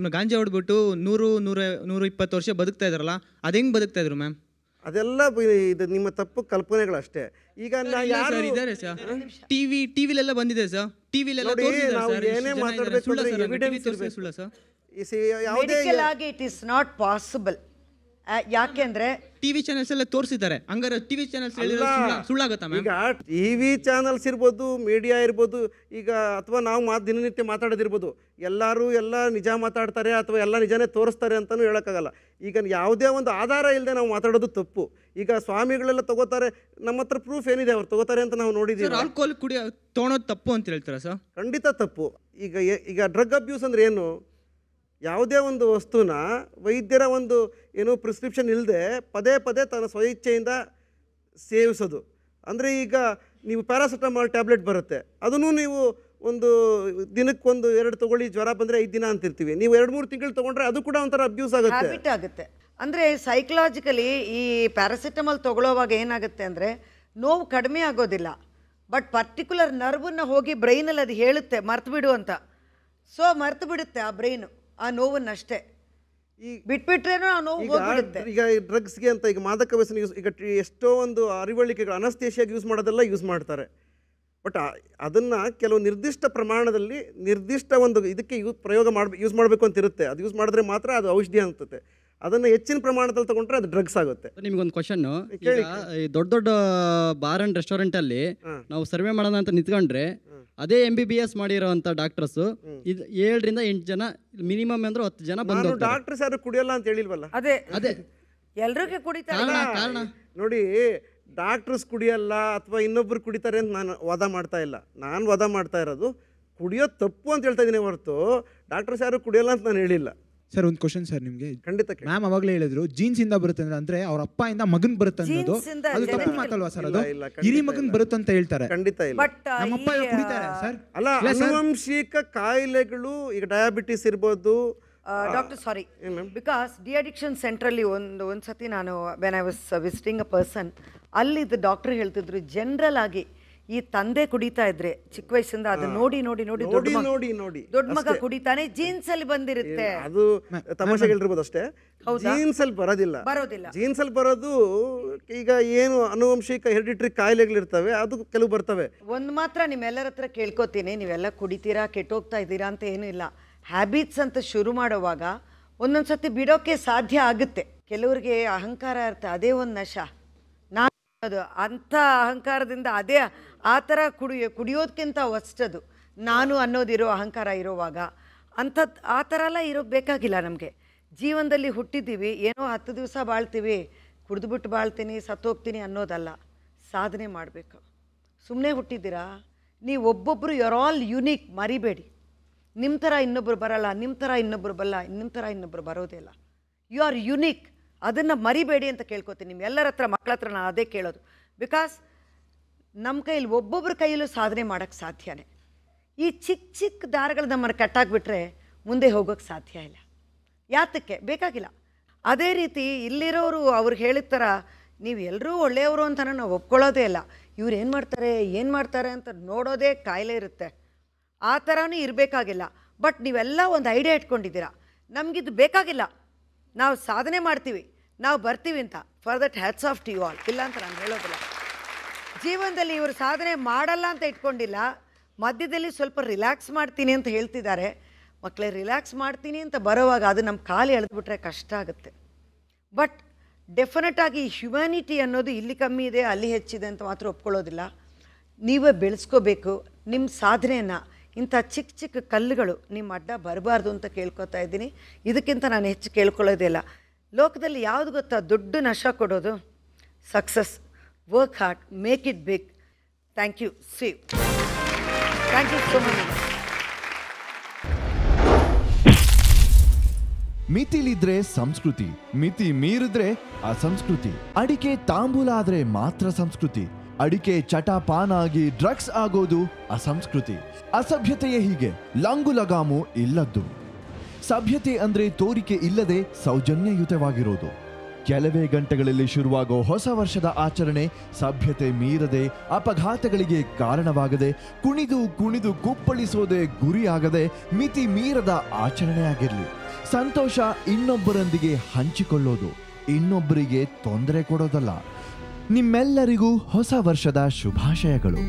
Ma'am ಗಾಂಜಾ ಹೊಡ್ಬಿಟ್ಟು 100-120 ವರ್ಷ ಬದುಕ್ತಾ ಇದಾರಲ್ಲ, ಅದು ಹೆಂಗೆ ಬದುಕ್ತಾ ಇದ್ರು ಮ್ಯಾಮ್? ಅದೆಲ್ಲ ಇದು ನಿಮ್ಮ ತಪ್ಪು ಕಲ್ಪನೆಗಳಷ್ಟೇ. ಈಗ ಇದ್ದಾರೆ ಸರ್, ಟಿವಿಲೆಲ್ಲ ಬಂದಿದೆ ಸರ್, ಟಿವಿಲೆಲ್ಲ ನಾವು ಏನೇ ಮಾತಾಡಬೇಕು ಎವಿಡೆನ್ಸ್ ಸುಳ್ಳ ಸರ್? ಯಾವುದೇ ಆಗಿ ಇಟ್ ಇಸ್ ನಾಟ್ ಪಾಸಿಬಲ್. ಯಾಕೆಂದ್ರೆ ಟಿವಿ ಚಾನೆಲ್ಸ್ ಎಲ್ಲ ತೋರಿಸಿದ್ದಾರೆ, ಹಂಗಾರೆ ಟಿವಿ ಚಾನೆಲ್ಸ್ ಸುಳ್ಳಾಗತ್ತಾ ಮ್ಯಾಮ್? ಈಗ ಟಿವಿ ಚಾನಲ್ಸ್ ಇರ್ಬೋದು, ಮೀಡಿಯಾ ಇರ್ಬೋದು, ಈಗ ಅಥವಾ ನಾವು ದಿನನಿತ್ಯ ಮಾತಾಡೋದಿರ್ಬೋದು, ಎಲ್ಲರೂ ಎಲ್ಲ ನಿಜ ಮಾತಾಡ್ತಾರೆ ಅಥವಾ ಎಲ್ಲ ನಿಜನೇ ತೋರಿಸ್ತಾರೆ ಅಂತಲೂ ಹೇಳೋಕ್ಕಾಗಲ್ಲ. ಈಗ ಯಾವುದೇ ಒಂದು ಆಧಾರ ಇಲ್ಲದೆ ನಾವು ಮಾತಾಡೋದು ತಪ್ಪು. ಈಗ ಸ್ವಾಮಿಗಳೆಲ್ಲ ತಗೋತಾರೆ, ನಮ್ಮ ಹತ್ರ ಪ್ರೂಫ್ ಏನಿದೆ ಅವ್ರು ತಗೋತಾರೆ ಅಂತ ನಾವು ನೋಡಿದ್ದೀವಿ. ಆಲ್ಕೋಹಾಲ್ ತೊಗೊಳೋದು ತಪ್ಪು ಅಂತ ಹೇಳ್ತೀರಾ ಸರ್? ಖಂಡಿತ ತಪ್ಪು. ಈಗ ಡ್ರಗ್ ಅಬ್ಯೂಸ್ ಅಂದ್ರೆ ಏನು? ಯಾವುದೇ ಒಂದು ವಸ್ತುನ ವೈದ್ಯರ ಒಂದು ಏನು ಪ್ರಿಸ್ಕ್ರಿಪ್ಷನ್ ಇಲ್ಲದೆ ಪದೇ ಪದೇ ತನ್ನ ಸ್ವಇಚ್ಛೆಯಿಂದ ಸೇವಿಸೋದು. ಅಂದರೆ ಈಗ ನೀವು ಪ್ಯಾರಾಸಿಟಮಾಲ್ ಟ್ಯಾಬ್ಲೆಟ್ ಬರುತ್ತೆ, ಅದನ್ನು ನೀವು ಒಂದು ದಿನಕ್ಕೊಂದು 2 ತೊಗೊಳ್ಳಿ, ಜ್ವರ ಬಂದರೆ 5 ದಿನ ಅಂತಿರ್ತೀವಿ. ನೀವು 2-3 ತಿಂಗಳು ತೊಗೊಂಡ್ರೆ ಅದು ಕೂಡ ಒಂಥರ ಅಬ್ಯೂಸ್ ಆಗುತ್ತೆ. ಅಂದರೆ ಸೈಕಲಾಜಿಕಲಿ ಈ ಪ್ಯಾರಾಸಿಟಮಾಲ್ ತೊಗೊಳ್ಳೋವಾಗ ಏನಾಗುತ್ತೆ ಅಂದರೆ ನೋವು ಕಡಿಮೆ ಆಗೋದಿಲ್ಲ, ಬಟ್ ಪರ್ಟಿಕ್ಯುಲರ್ ನರ್ವನ್ನ ಹೋಗಿ ಬ್ರೈನಲ್ಲಿ ಅದು ಹೇಳುತ್ತೆ ಮರ್ತು ಬಿಡು ಅಂತ. ಸೊ ಮರ್ತು ಬಿಡುತ್ತೆ ಆ ಬ್ರೈನು ಆ ನೋವನ್ನಷ್ಟೇ, ಬಿಟ್ಬಿಟ್ರೇನೋ ಆ ನೋವು ಹೋಗ್ಬಿಡುತ್ತೆ. ಈಗ ಡ್ರಗ್ಸ್ಗೆ ಅಂತ ಈಗ ಮಾದಕ ವ್ಯಸನ ಈಗ ಎಷ್ಟೋ ಒಂದು ಅರಿವಳಿಕೆಗಳು ಅನಸ್ತೇಶಿಯಾಗಿ ಯೂಸ್ ಮಾಡೋದೆಲ್ಲ ಯೂಸ್ ಮಾಡ್ತಾರೆ. ಬಟ್ ಅದನ್ನು ಕೆಲವು ನಿರ್ದಿಷ್ಟ ಪ್ರಮಾಣದಲ್ಲಿ ನಿರ್ದಿಷ್ಟ ಒಂದು ಇದಕ್ಕೆ ಯೂಸ್ ಮಾಡಬೇಕು ಅಂತ ಇರುತ್ತೆ. ಅದು ಯೂಸ್ ಮಾಡಿದ್ರೆ ಮಾತ್ರ ಅದು ಔಷಧಿ ಅನ್ಸುತ್ತೆ. ಅದನ್ನು ಹೆಚ್ಚಿನ ಪ್ರಮಾಣದಲ್ಲಿ ತಗೊಂಡ್ರೆ ಅದು ಡ್ರಗ್ಸ್ ಆಗುತ್ತೆ. ನಿಮ್ಗೊಂದು ಕ್ವಶನ್ನು, ಈಗ ದೊಡ್ಡ ದೊಡ್ಡ ಬಾರ್ ಅಂಡ್ ರೆಸ್ಟೋರೆಂಟಲ್ಲಿ ನಾವು ಸರ್ವೆ ಮಾಡೋಣ ಅಂತ ನಿಂತ್ಕೊಂಡ್ರೆ ಅದೇ MBBS ಮಾಡಿರೋಂಥ ಡಾಕ್ಟರ್ಸು 7-8 ಜನ ಮಿನಿಮಮ್ ಅಂದ್ರೆ 10 ಜನ ಬಂದು ಡಾಕ್ಟರ್ಸ್ ಯಾರು ಕುಡಿಯಲ್ಲ ಅಂತ ಹೇಳಿಲ್ವಲ್ಲ? ಅದೇ ಅದೇ ಎಲ್ರಿಗೂ ಕುಡಿತಾರೆ. ಕಾರಣ ನೋಡಿ, ಡಾಕ್ಟರ್ಸ್ ಕುಡಿಯಲ್ಲ ಅಥವಾ ಇನ್ನೊಬ್ರು ಕುಡಿತಾರೆ ಅಂತ ನಾನು ವಾದ ಮಾಡ್ತಾ ಇಲ್ಲ. ನಾನು ವಾದ ಮಾಡ್ತಾ ಇರೋದು ಕುಡಿಯೋದು ತಪ್ಪು ಅಂತ ಹೇಳ್ತಾ ಇದ್ದೀನಿ ಹೊರತು ಡಾಕ್ಟರ್ಸ್ ಯಾರು ಕುಡಿಯಲ್ಲ ಅಂತ ನಾನು ಹೇಳಿಲ್ಲ. ಸರ್ ಒಂದು ಕ್ವಶನ್ ಸರ್ ನಿಮಗೆ. ಖಂಡಿತ. ಮ್ಯಾಮ್ ಅವಾಗಲೇ ಹೇಳಿದ್ರು ಜೀನ್ಸ್ ಇಂದ ಬರುತ್ತೆ ಅಂದ್ರೆ ಅವ್ರ ಅಪ್ಪ ಇಂದ ಮಗನ್ ಬರುತ್ತೆ ಅನ್ನೋದು, ಅದು ತಪ್ಪು ಮಾತಲ್ವಾ ಸರ್? ಅದು ಹಿರಿ ಮಗನ್ ಬರುತ್ತೆ ಅಂತ ಹೇಳ್ತಾರೆ. ಖಂಡಿತ ಇಲ್ಲ. ನಮ್ಮಪ್ಪ ಕುಡಿತಾರೆ ಸರ್. ಅಲ್ಲ, ಆನುವಂಶಿಕ ಕಾಯಿಲೆಗಳು ಈಗ ಡಯಾಬಿಟಿಸ್ ಇರ್ಬೋದು. Doctor sorry, because the addiction ಸೆಂಟ್ರಲ್ಲಿ ಒಂದು ಸತಿ ನಾನು when I was visiting a person, ಅಲ್ಲಿದ್ದು ಡಾಕ್ಟರ್ ಹೇಳ್ತಿದ್ರು ಜನರಲ್ ಆಗಿ ಈ ತಂದೆ ಕುಡಿತಾ ಇದ್ರೆ ಚಿಕ್ಕ ವಯಸ್ಸಿಂದ ಅದು ನೋಡಿ ನೋಡಿ ನೋಡಿ ದೊಡ್ಡ ಮಗ ಕುಡಿತಾನೆ, ಜೀನ್ಸ್ ಅಲ್ಲಿ ಬಂದಿರುತ್ತೆ. ಅದು ತಮಾಷೆ ಹೇಳಿರ್ಬೋದು ಅಷ್ಟೇ, ಜೀನ್ಸ್ ಅಲ್ಲಿ ಬರೋದಿಲ್ಲ. ಜೀನ್ಸ್ ಅಲ್ಲಿ ಬರೋದು ಈಗ ಏನು ಆನುವಂಶಿಕ ಹೆರಿಡಿಟರಿ ಕಾಯಿಲೆಗಳಿರ್ತವೆ, ಅದು ಕೆಲವು ಬರ್ತವೆ. ಒಂದು ಮಾತ್ರ ನಿಮ್ಮೆಲ್ಲರ ಹತ್ರ ಕೇಳ್ಕೊತೀನಿ, ನೀವೆಲ್ಲ ಕುಡಿತೀರಾ ಕೆಟ್ಟೋಗ್ತಾ ಇದ್ದೀರಾ ಅಂತ ಏನೂ ಇಲ್ಲ. ಹ್ಯಾಬಿಟ್ಸ್ ಅಂತ ಶುರು ಮಾಡುವಾಗ ಒಂದೊಂದ್ಸತಿ ಬಿಡೋಕೆ ಸಾಧ್ಯ ಆಗುತ್ತೆ. ಕೆಲವ್ರಿಗೆ ಅಹಂಕಾರ ಇರುತ್ತೆ, ಅದೇ ಒಂದು ನಶ. ಅದು ಅಂಥ ಅಹಂಕಾರದಿಂದ ಅದೇ ಆ ಥರ ಕುಡಿಯೋದಕ್ಕಿಂತ ವಸ್ತದು ನಾನು ಅನ್ನೋದಿರೋ ಅಹಂಕಾರ ಇರೋವಾಗ ಆ ಥರ ಎಲ್ಲ ಬೇಕಾಗಿಲ್ಲ ನಮಗೆ. ಜೀವನದಲ್ಲಿ ಹುಟ್ಟಿದ್ದೀವಿ, ಏನೋ 10 ದಿವಸ ಬಾಳ್ತೀವಿ, ಕುಡಿದ್ಬಿಟ್ಟು ಬಾಳ್ತೀನಿ ಸತ್ತೋಗ್ತೀನಿ ಅನ್ನೋದಲ್ಲ, ಸಾಧನೆ ಮಾಡಬೇಕು. ಸುಮ್ಮನೆ ಹುಟ್ಟಿದ್ದೀರಾ ನೀವು, ಒಬ್ಬೊಬ್ಬರು ಯು ಆರ್ ಆಲ್ ಯುನೀಕ್, ಮರಿಬೇಡಿ. ನಿಮ್ಮ ಥರ ಇನ್ನೊಬ್ಬರು ಬರಲ್ಲ, ನಿಮ್ಮ ಥರ ಇನ್ನೊಬ್ಬರು ಬರಲ್ಲ, ನಿಮ್ಮ ಥರ ಇನ್ನೊಬ್ಬರು ಬರೋದಿಲ್ಲ. ಯು ಆರ್ ಯುನೀಕ್, ಅದನ್ನು ಮರಿಬೇಡಿ ಅಂತ ಕೇಳ್ಕೊತೀನಿ. ನಿಮ್ಮ ಎಲ್ಲರ ಹತ್ರ, ಮಕ್ಕಳ ಹತ್ರ ನಾನು ಅದೇ ಕೇಳೋದು. ಬಿಕಾಸ್ ನಮ್ಮ ಕೈಯಲ್ಲಿ ಒಬ್ಬೊಬ್ಬರ ಕೈಯಲ್ಲೂ ಸಾಧನೆ ಮಾಡೋಕ್ಕೆ ಸಾಧ್ಯನೇ. ಈ ಚಿಕ್ಕ ಚಿಕ್ಕ ದಾರಗಳು ನಮ್ಮನ್ನು ಕಟ್ಟಾಕ್ಬಿಟ್ರೆ ಮುಂದೆ ಹೋಗೋಕ್ಕೆ ಸಾಧ್ಯ ಇಲ್ಲ. ಯಾತಕ್ಕೆ ಬೇಕಾಗಿಲ್ಲ. ಅದೇ ರೀತಿ ಇಲ್ಲಿರೋರು ಅವ್ರಿಗೆ ಹೇಳಿದ ಥರ ನೀವು ಎಲ್ಲರೂ ಒಳ್ಳೆಯವರು ಅಂತ ನಾವು ಒಪ್ಕೊಳ್ಳೋದೇ ಇಲ್ಲ. ಇವ್ರು ಏನು ಮಾಡ್ತಾರೆ ಅಂತ ನೋಡೋದೇ ಕಾಯಿಲೆ ಇರುತ್ತೆ. ಆ ಥರನೂ ಇರಬೇಕಾಗಿಲ್ಲ. ಬಟ್ ನೀವೆಲ್ಲ ಒಂದು ಐಡಿಯಾ ಇಟ್ಕೊಂಡಿದ್ದೀರಾ, ನಮಗಿದು ಬೇಕಾಗಿಲ್ಲ, ನಾವು ಸಾಧನೆ ಮಾಡ್ತೀವಿ, ನಾವು ಬರ್ತೀವಿ ಅಂತ. For that hats off to you all. ಇಲ್ಲ ಅಂತ ನಾನು ಹೇಳೋದಿಲ್ಲ. ಜೀವನದಲ್ಲಿ ಇವರು ಸಾಧನೆ ಮಾಡಲ್ಲ ಅಂತ ಇಟ್ಕೊಂಡಿಲ್ಲ, ಮಧ್ಯದಲ್ಲಿ ಸ್ವಲ್ಪ ರಿಲ್ಯಾಕ್ಸ್ ಮಾಡ್ತೀನಿ ಅಂತ ಹೇಳ್ತಿದ್ದಾರೆ. ಮಕ್ಕಳೇ, ರಿಲ್ಯಾಕ್ಸ್ ಮಾಡ್ತೀನಿ ಅಂತ ಬರೋವಾಗ ಅದು ನಮ್ಮ ಕಾಲು ಎಳೆದ್ಬಿಟ್ರೆ ಕಷ್ಟ ಆಗುತ್ತೆ. ಬಟ್ ಡೆಫಿನೆಟಾಗಿ ಹ್ಯುಮ್ಯಾನಿಟಿ ಅನ್ನೋದು ಇಲ್ಲಿ ಕಮ್ಮಿ ಇದೆ ಅಲ್ಲಿ ಹೆಚ್ಚಿದೆ ಅಂತ ಮಾತ್ರ ಒಪ್ಕೊಳ್ಳೋದಿಲ್ಲ. ನೀವೇ ಬೆಳೆಸ್ಕೋಬೇಕು ನಿಮ್ಮ ಸಾಧನೆಯನ್ನು. ಇಂಥ ಚಿಕ್ಕ ಚಿಕ್ಕ ಕಲ್ಲುಗಳು ನಿಮ್ಮ ಅಡ್ಡ ಬರಬಾರ್ದು ಅಂತ ಕೇಳ್ಕೊತಾ ಇದ್ದೀನಿ. ಇದಕ್ಕಿಂತ ನಾನು ಹೆಚ್ಚು ಕೇಳ್ಕೊಳ್ಳೋದೇ ಇಲ್ಲ. ಲೋಕದಲ್ಲಿ ಯಾವುದು ಗೊತ್ತಾ ದೊಡ್ಡ ನಶ ಕೊಡೋದು? Success. Work hard, make it big. Thank you. See thank you so much. ಮಿತಿಲಿದ್ರೆ ಸಂಸ್ಕೃತಿ, ಮಿತಿ ಮೀರಿದ್ರೆ ಅಸಂಸ್ಕೃತಿ. ಅಡಿಕೆ ತಾಂಬೂಲ ಆದ್ರೆ ಮಾತ್ರ ಸಂಸ್ಕೃತಿ, ಅಡಿಕೆ ಚಟಪಾನ ಆಗಿ ಡ್ರಗ್ಸ್ ಆಗೋದು ಅಸಂಸ್ಕೃತಿ. ಅಸಭ್ಯತೆಯೇ ಹೀಗೆ, ಲಂಗು ಲಗಾಮು ಇಲ್ಲದ್ದು. ಸಭ್ಯತೆ ಅಂದ್ರೆ ತೋರಿಕೆ ಇಲ್ಲದೆ ಸೌಜನ್ಯಯುತವಾಗಿರೋದು. ಕೆಲವೇ ಗಂಟೆಗಳಲ್ಲಿ ಶುರುವಾಗೋ ಹೊಸ ವರ್ಷದ ಆಚರಣೆ ಸಭ್ಯತೆ ಮೀರದೆ, ಅಪಘಾತಗಳಿಗೆ ಕಾರಣವಾಗದೆ, ಕುಣಿದು ಕುಣಿದು ಕುಪ್ಪಳಿಸೋದೇ ಗುರಿಯಾಗದೆ, ಮಿತಿ ಮೀರದ ಆಚರಣೆ ಆಗಿರಲಿ. ಸಂತೋಷ ಇನ್ನೊಬ್ಬರೊಂದಿಗೆ ಹಂಚಿಕೊಳ್ಳೋದು, ಇನ್ನೊಬ್ಬರಿಗೆ ತೊಂದರೆ ಕೊಡೋದಲ್ಲ. ನಿಮ್ಮೆಲ್ಲರಿಗೂ ಹೊಸ ವರ್ಷದ ಶುಭಾಶಯಗಳು.